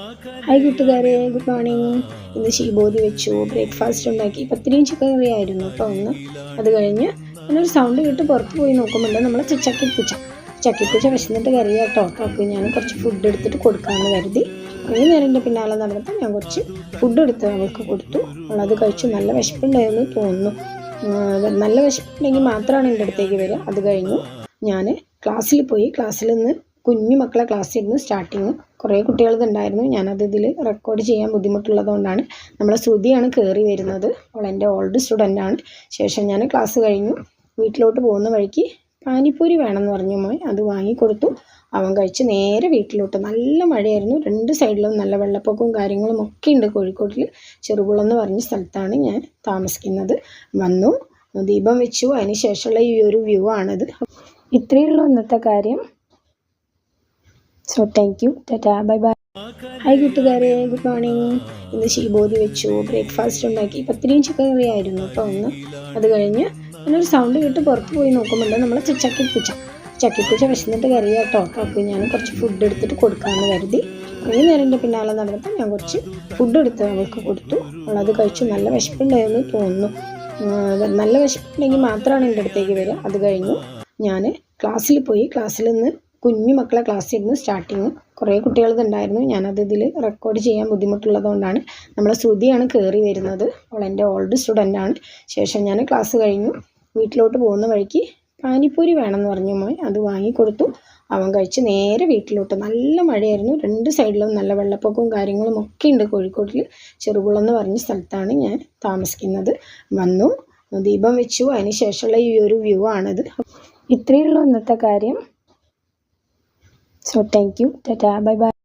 Hi കൂട്ടുകാരെ, good morning. ഇന്ന് ശീബോധി വെച്ചു, ബ്രേക്ക്ഫാസ്റ്റ് ഉണ്ടാക്കി. പത്തിരിയും ചിക്കൻ കറി ആയിരുന്നു കേട്ടോ ഒന്ന്. അത് കഴിഞ്ഞ് ഞാനൊരു സൗണ്ട് കേട്ട് പുറത്ത് പോയി നോക്കുമ്പോൾ നമ്മൾ ചക്കിപ്പൂച്ച വിശന്നിട്ട് കറിയാ കേട്ടോ. അപ്പോൾ ഞാൻ കുറച്ച് ഫുഡ് എടുത്തിട്ട് കൊടുക്കാമെന്ന് കരുതി. കുറേ നേരം പിന്നാലെ നടന്നപ്പോൾ ഞാൻ കുറച്ച് ഫുഡ് എടുത്ത് അവൾക്ക് കൊടുത്തു. അവളത് കഴിച്ചു. നല്ല വിശപ്പുണ്ടായിരുന്നു തോന്നുന്നു. നല്ല വിശപ്പുണ്ടെങ്കിൽ മാത്രമാണ് എൻ്റെ അടുത്തേക്ക് വരിക. അത് കഴിഞ്ഞു ഞാൻ ക്ലാസ്സിൽ പോയി. ക്ലാസ്സിൽ നിന്ന് കുഞ്ഞു മക്കളെ ക്ലാസ്സിരുന്നു സ്റ്റാർട്ടിങ്. കുറേ കുട്ടികളതുണ്ടായിരുന്നു. ഞാനത് ഇതിൽ റെക്കോർഡ് ചെയ്യാൻ ബുദ്ധിമുട്ടുള്ളതുകൊണ്ടാണ്. നമ്മളെ ശ്രുതിയാണ് കയറി വരുന്നത്. അവൾ എൻ്റെ ഓൾഡ് സ്റ്റുഡൻ്റാണ്. ശേഷം ഞാൻ ക്ലാസ് കഴിഞ്ഞു വീട്ടിലോട്ട് പോകുന്ന വഴിക്ക് പാനിപ്പൂരി വേണമെന്ന് പറഞ്ഞു മോൻ. അത് വാങ്ങിക്കൊടുത്തു. അവൻ കഴിച്ച് നേരെ വീട്ടിലോട്ട്. നല്ല മഴയായിരുന്നു. രണ്ട് സൈഡിലും നല്ല വെള്ളപ്പൊക്കവും കാര്യങ്ങളും ഒക്കെ ഉണ്ട്. കോഴിക്കോട്ടിൽ ചെറുകുളം എന്ന് പറഞ്ഞ സ്ഥലത്താണ് ഞാൻ താമസിക്കുന്നത്. വന്നു, ദീപം വെച്ചു. അതിന് ശേഷമുള്ള ഈ ഒരു വ്യൂ ആണിത്. ഇത്രയേ ഉള്ളൂ ഇന്നത്തെ കാര്യം. So thank you, Tata, bye bye. Hi കൂട്ടുകാരെ, ഗുഡ് മോർണിംഗ്. ഇന്ന് ശീബോധി വെച്ചു, ബ്രേക്ക്ഫാസ്റ്റ് ഉണ്ടാക്കി. പത്തിരിയും ചിക്കൻ കറി ആയിരുന്നു കേട്ടോ ഒന്ന്. അത് കഴിഞ്ഞ് ഞാനൊരു സൗണ്ട് കേട്ട് പുറത്ത് പോയി നോക്കുമ്പോൾ നമ്മളെ ചക്കിപ്പൂച്ച വിശന്നിട്ട് കറിയാ കേട്ടോ. അപ്പോൾ ഞാൻ കുറച്ച് ഫുഡ് എടുത്തിട്ട് കൊടുക്കാമെന്ന് കരുതി. കുറേ നേരം പിന്നാലെ നടന്നപ്പോൾ ഞാൻ കുറച്ച് ഫുഡ് എടുത്ത് അവൾക്ക് കൊടുത്തു. അവളത് കഴിച്ചു. നല്ല വിശപ്പുണ്ടായിരുന്നു തോന്നുന്നു. നല്ല വിശപ്പുണ്ടെങ്കിൽ മാത്രമാണ് എൻ്റെ അടുത്തേക്ക് വരിക. അത് കഴിഞ്ഞു ഞാൻ ക്ലാസ്സിൽ പോയി. ക്ലാസ്സിൽ നിന്ന് കുഞ്ഞു മക്കളെ ക്ലാസ്സിരുന്നു സ്റ്റാർട്ടിങ്. കുറേ കുട്ടികളതുണ്ടായിരുന്നു. ഞാനത് ഇതിൽ റെക്കോർഡ് ചെയ്യാൻ ബുദ്ധിമുട്ടുള്ളതുകൊണ്ടാണ്. നമ്മളെ ശ്രുതിയാണ് കയറി വരുന്നത്. അവൾ എൻ്റെ ഓൾഡ് സ്റ്റുഡൻ്റാണ്. ശേഷം ഞാൻ ക്ലാസ് കഴിഞ്ഞു വീട്ടിലോട്ട് പോകുന്ന വഴിക്ക് പാനിപ്പൂരി വേണമെന്ന് പറഞ്ഞു മോൻ. അത് വാങ്ങിക്കൊടുത്തു. അവൻ കഴിച്ച് നേരെ വീട്ടിലോട്ട്. നല്ല മഴയായിരുന്നു. രണ്ട് സൈഡിലും നല്ല വെള്ളപ്പൊക്കവും കാര്യങ്ങളും ഒക്കെ ഉണ്ട്. കോഴിക്കോട്ടിൽ ചെറുകുളം എന്ന് പറഞ്ഞ സ്ഥലത്താണ് ഞാൻ താമസിക്കുന്നത്. വന്നു, ദീപം വെച്ചു. അതിന് ശേഷമുള്ള ഈ ഒരു വ്യൂ ആണിത്. ഇത്രയേ ഉള്ളൂ ഇന്നത്തെ കാര്യം. So thank you, tata, bye bye.